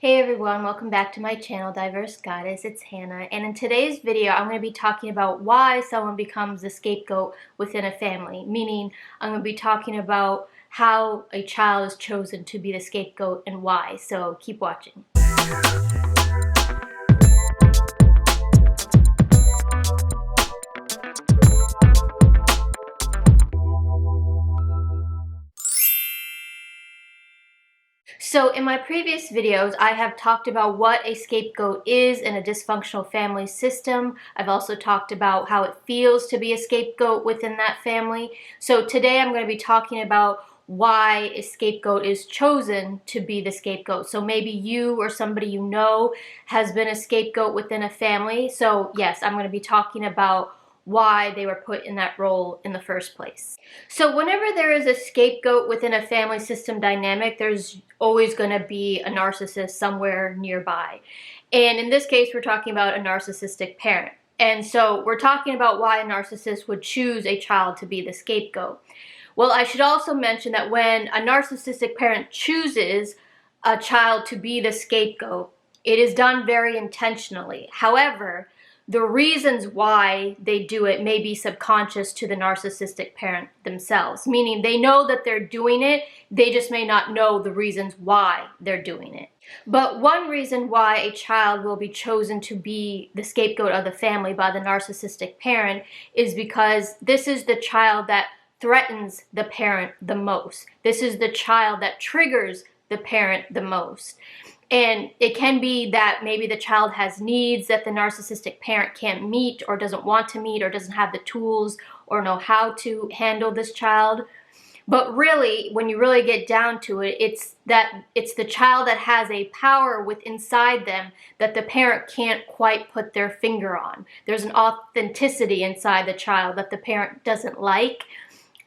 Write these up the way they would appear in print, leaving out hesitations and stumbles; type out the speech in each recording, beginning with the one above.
Hey everyone, welcome back to my channel, Diverse Goddess. It's Hannah, and in today's video I'm going to be talking about why someone becomes the scapegoat within a family, meaning I'm going to be talking about how a child is chosen to be the scapegoat and why, so keep watching. So in my previous videos, I have talked about what a scapegoat is in a dysfunctional family system. I've also talked about how it feels to be a scapegoat within that family. So today I'm going to be talking about why a scapegoat is chosen to be the scapegoat. So maybe you or somebody you know has been a scapegoat within a family. So yes, I'm going to be talking about why they were put in that role in the first place. So whenever there is a scapegoat within a family system dynamic, there's always going to be a narcissist somewhere nearby. And in this case, we're talking about a narcissistic parent. And so we're talking about why a narcissist would choose a child to be the scapegoat. Well, I should also mention that when a narcissistic parent chooses a child to be the scapegoat, it is done very intentionally. However, the reasons why they do it may be subconscious to the narcissistic parent themselves, meaning they know that they're doing it, they just may not know the reasons why they're doing it. But one reason why a child will be chosen to be the scapegoat of the family by the narcissistic parent is because this is the child that threatens the parent the most. This is the child that triggers the parent the most. And it can be that maybe the child has needs that the narcissistic parent can't meet or doesn't want to meet or doesn't have the tools or know how to handle this child. But really, when you really get down to it, it's the child that has a power within inside them that the parent can't quite put their finger on. There's an authenticity inside the child that the parent doesn't like.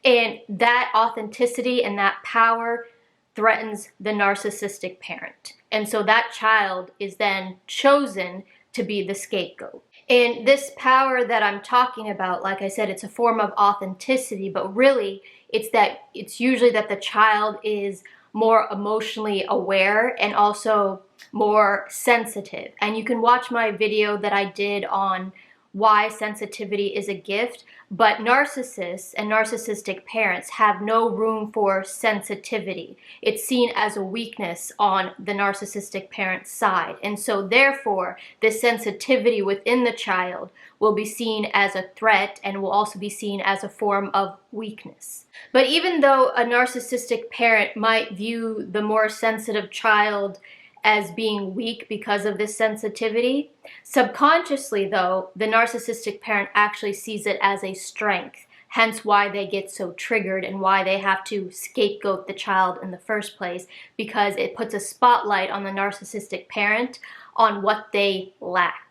And that authenticity and that power threatens the narcissistic parent. And so that child is then chosen to be the scapegoat. And this power that I'm talking about, like I said, it's a form of authenticity, but really it's usually that the child is more emotionally aware and also more sensitive. And you can watch my video that I did on why sensitivity is a gift, but narcissists and narcissistic parents have no room for sensitivity. It's seen as a weakness on the narcissistic parent's side. And so therefore, the sensitivity within the child will be seen as a threat and will also be seen as a form of weakness. But even though a narcissistic parent might view the more sensitive child as being weak because of this sensitivity, subconsciously though, the narcissistic parent actually sees it as a strength, hence why they get so triggered and why they have to scapegoat the child in the first place, because it puts a spotlight on the narcissistic parent on what they lack.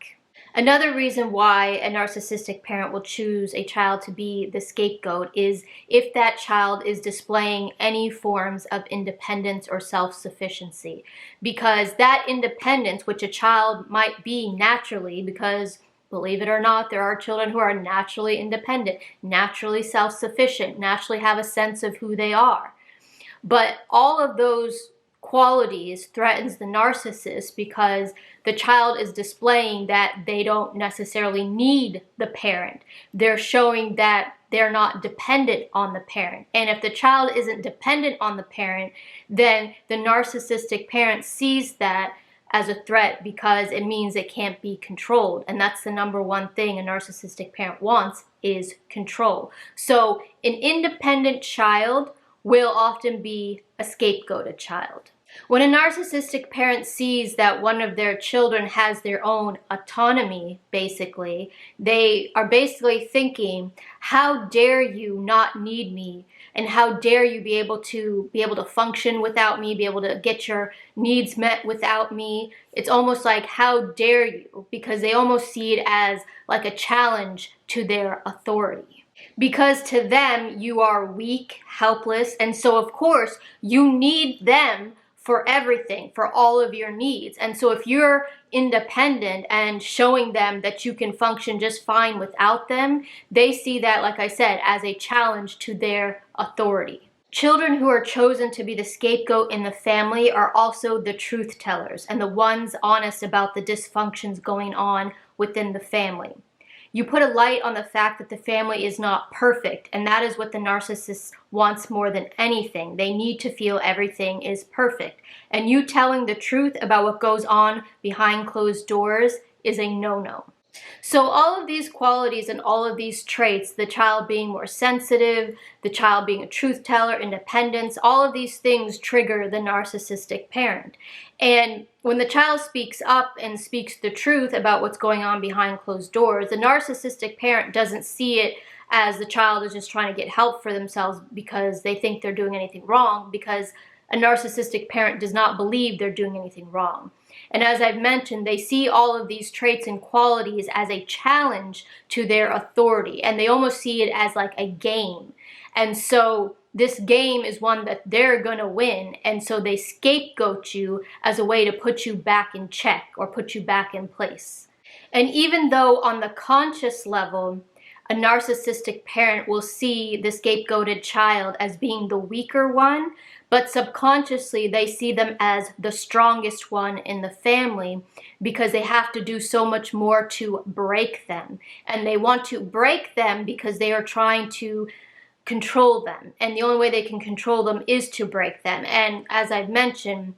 Another reason why a narcissistic parent will choose a child to be the scapegoat is if that child is displaying any forms of independence or self-sufficiency. Because that independence, which a child might be naturally, because believe it or not, there are children who are naturally independent, naturally self-sufficient, naturally have a sense of who they are. But all of those qualities threatens the narcissist because the child is displaying that they don't necessarily need the parent. They're showing that they're not dependent on the parent. And if the child isn't dependent on the parent, then the narcissistic parent sees that as a threat because it means it can't be controlled. And that's the number one thing a narcissistic parent wants, is control. So an independent child will often be a scapegoated child. When a narcissistic parent sees that one of their children has their own autonomy, basically, they are basically thinking, how dare you not need me? And how dare you be able to function without me, be able to get your needs met without me? It's almost like, how dare you? Because they almost see it as like a challenge to their authority. Because to them, you are weak, helpless, and so of course, you need them for everything, for all of your needs. And so if you're independent and showing them that you can function just fine without them, they see that, like I said, as a challenge to their authority. Children who are chosen to be the scapegoat in the family are also the truth tellers and the ones honest about the dysfunctions going on within the family. You put a light on the fact that the family is not perfect, and that is what the narcissist wants more than anything. They need to feel everything is perfect. And you telling the truth about what goes on behind closed doors is a no-no. So all of these qualities and all of these traits, the child being more sensitive, the child being a truth teller, independence, all of these things trigger the narcissistic parent. And when the child speaks up and speaks the truth about what's going on behind closed doors, the narcissistic parent doesn't see it as the child is just trying to get help for themselves because they think they're doing anything wrong, because a narcissistic parent does not believe they're doing anything wrong. And as I've mentioned, they see all of these traits and qualities as a challenge to their authority, and they almost see it as like a game. And so this game is one that they're going to win, and so they scapegoat you as a way to put you back in check or put you back in place. And even though on the conscious level, a narcissistic parent will see the scapegoated child as being the weaker one, but subconsciously they see them as the strongest one in the family because they have to do so much more to break them. And they want to break them because they are trying to control them. And the only way they can control them is to break them. And as I've mentioned,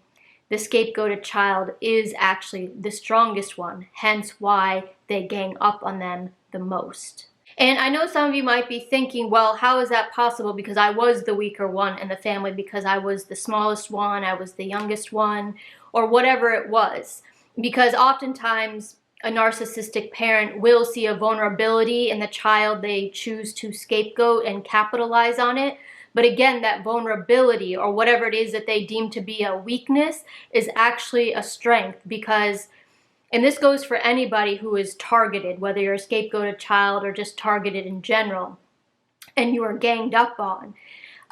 the scapegoated child is actually the strongest one, hence why they gang up on them the most. And I know some of you might be thinking, well, how is that possible? Because I was the weaker one in the family, because I was the smallest one, I was the youngest one, or whatever it was. Because oftentimes a narcissistic parent will see a vulnerability in the child they choose to scapegoat and capitalize on it. But again, that vulnerability or whatever it is that they deem to be a weakness is actually a strength, because and this goes for anybody who is targeted, whether you're a scapegoated child or just targeted in general, and you are ganged up on.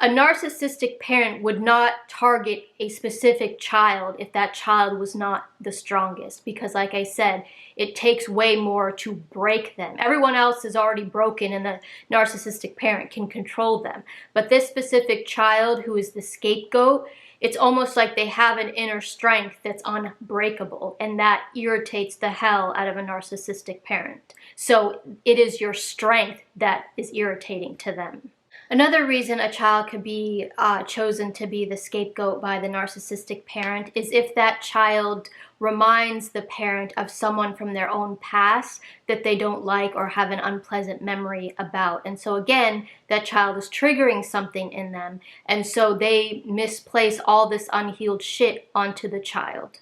A narcissistic parent would not target a specific child if that child was not the strongest, because like I said, it takes way more to break them. Everyone else is already broken and the narcissistic parent can control them. But this specific child who is the scapegoat, it's almost like they have an inner strength that's unbreakable, and that irritates the hell out of a narcissistic parent. So it is your strength that is irritating to them. Another reason a child could be chosen to be the scapegoat by the narcissistic parent is if that child reminds the parent of someone from their own past that they don't like or have an unpleasant memory about. And so again, that child is triggering something in them, and so they misplace all this unhealed shit onto the child.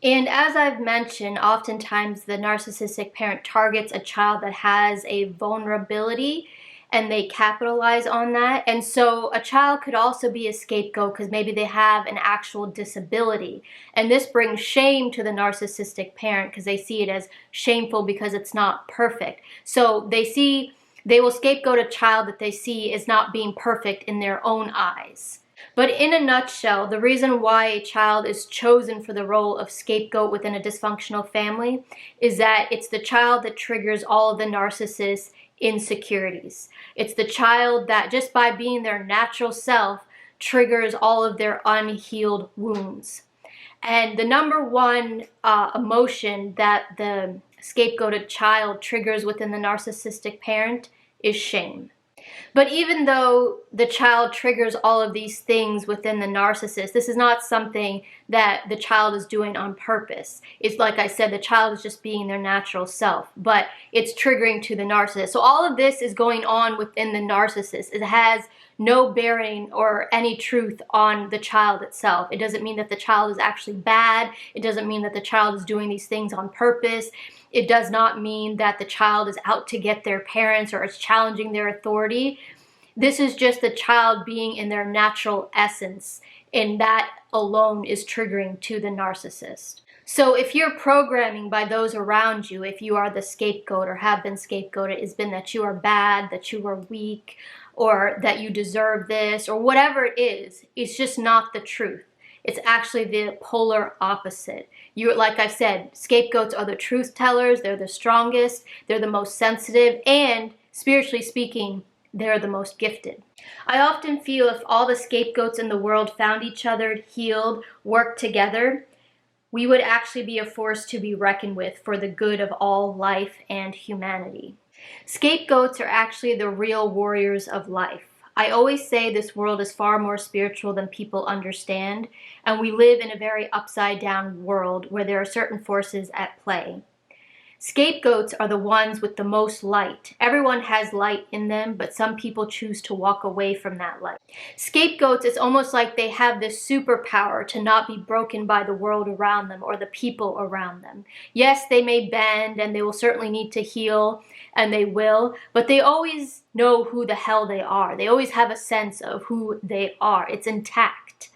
And as I've mentioned, oftentimes the narcissistic parent targets a child that has a vulnerability, and they capitalize on that. And so a child could also be a scapegoat because maybe they have an actual disability. And this brings shame to the narcissistic parent because they see it as shameful because it's not perfect. So they will scapegoat a child that they see as not being perfect in their own eyes. But in a nutshell, the reason why a child is chosen for the role of scapegoat within a dysfunctional family is that it's the child that triggers all of the narcissist's insecurities. It's the child that just by being their natural self triggers all of their unhealed wounds. And the number one emotion that the scapegoated child triggers within the narcissistic parent is shame. But even though the child triggers all of these things within the narcissist, this is not something that the child is doing on purpose. It's like I said, the child is just being their natural self, but it's triggering to the narcissist. So all of this is going on within the narcissist. It has no bearing or any truth on the child itself. It doesn't mean that the child is actually bad. It doesn't mean that the child is doing these things on purpose. It does not mean that the child is out to get their parents or is challenging their authority. This is just the child being in their natural essence, and that alone is triggering to the narcissist. So if you're programming by those around you, if you are the scapegoat or have been scapegoated, it's been that you are bad, that you are weak, or that you deserve this, or whatever it is, it's just not the truth. It's actually the polar opposite. Like I said, scapegoats are the truth tellers, they're the strongest, they're the most sensitive, and spiritually speaking, they're the most gifted. I often feel if all the scapegoats in the world found each other, healed, worked together, we would actually be a force to be reckoned with for the good of all life and humanity. Scapegoats are actually the real warriors of life. I always say this world is far more spiritual than people understand, and we live in a very upside down world where there are certain forces at play. Scapegoats are the ones with the most light. Everyone has light in them, but some people choose to walk away from that light. Scapegoats, it's almost like they have this superpower to not be broken by the world around them or the people around them. Yes, they may bend and they will certainly need to heal, and they will, but they always know who the hell they are. They always have a sense of who they are. It's intact.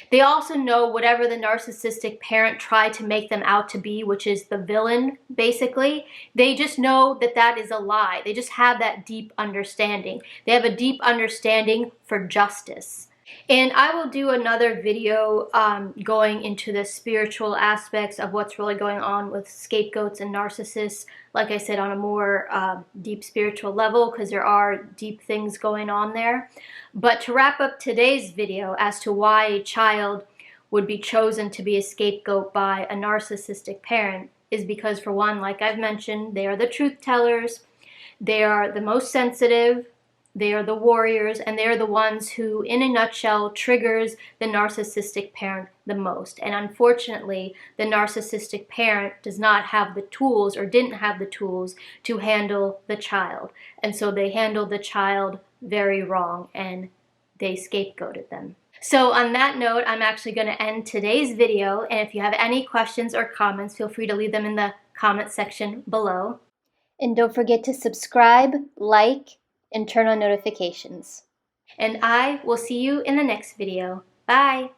They also know whatever the narcissistic parent tried to make them out to be, which is the villain, basically. They just know that that is a lie. They just have that deep understanding. They have a deep understanding for justice. And I will do another video going into the spiritual aspects of what's really going on with scapegoats and narcissists, like I said, on a more deep spiritual level, because there are deep things going on there. But to wrap up today's video as to why a child would be chosen to be a scapegoat by a narcissistic parent is because, for one, like I've mentioned, they are the truth tellers, they are the most sensitive, they are the warriors, and they are the ones who, in a nutshell, triggers the narcissistic parent the most. And unfortunately, the narcissistic parent does not have the tools, or didn't have the tools, to handle the child. And so they handled the child very wrong, and they scapegoated them. So on that note, I'm actually going to end today's video, and if you have any questions or comments, feel free to leave them in the comment section below. And don't forget to subscribe, like, and turn on notifications. And I will see you in the next video. Bye!